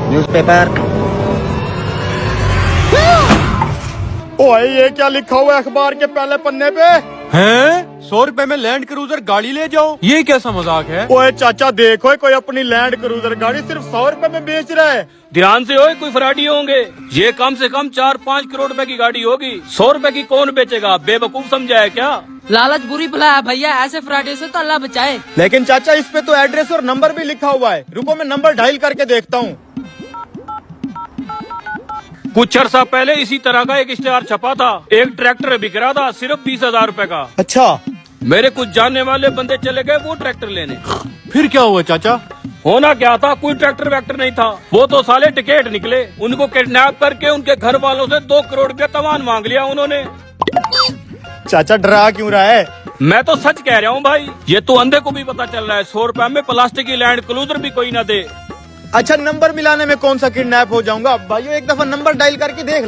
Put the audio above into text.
News paper. ओए ये क्या लिखा हुआ है अखबार के पहले पन्ने पे? हैं? 100 रुपए में लैंड क्रूजर गाड़ी ले जाओ, ये कैसा मजाक है? ओए चाचा देखो कोई अपनी लैंड क्रूजर गाड़ी सिर्फ 100 रुपए में बेच रहा है। ध्यान से होए, कोई फराडी होंगे। ये कम से कम 4-5 करोड़ रुपए की गाड़ी होगी। 100 रुपए की कौन बेचेगा? बेवकूफ समझा है क्या? लालच बुरी बला है भैया, ऐसे फ्रॉड से तो अल्लाह बचाए। लेकिन चाचा इस पे तो एड्रेस और नंबर भी लिखा हुआ है। रुको मैं नंबर डायल करके देखता हूँ। कुछ अर्सा पहले इसी तरह का एक इश्तेहार छपा था। एक ट्रैक्टर बिक रहा था सिर्फ 20,000 रुपए का। अच्छा, मेरे कुछ जानने वाले बंदे चले गए वो ट्रैक्टर लेने। फिर क्या हुआ चाचा? होना क्या था, कोई ट्रैक्टर वैक्टर नहीं था। वो तो साले टिकट निकले। उनको किडनैप करके उनके घर वालों से 2 करोड़ रुपया तवान मांग लिया उन्होंने। चाचा डरा क्यों रहा है? मैं तो सच कह रहा हूँ भाई, ये तो अंधे को भी पता चल रहा है। 100 रुपए में प्लास्टिक की लैंड क्रूजर भी कोई ना दे। अच्छा नंबर मिलाने में कौन सा किडनैप हो जाऊंगा? भाइयों एक दफा नंबर डायल करके देख।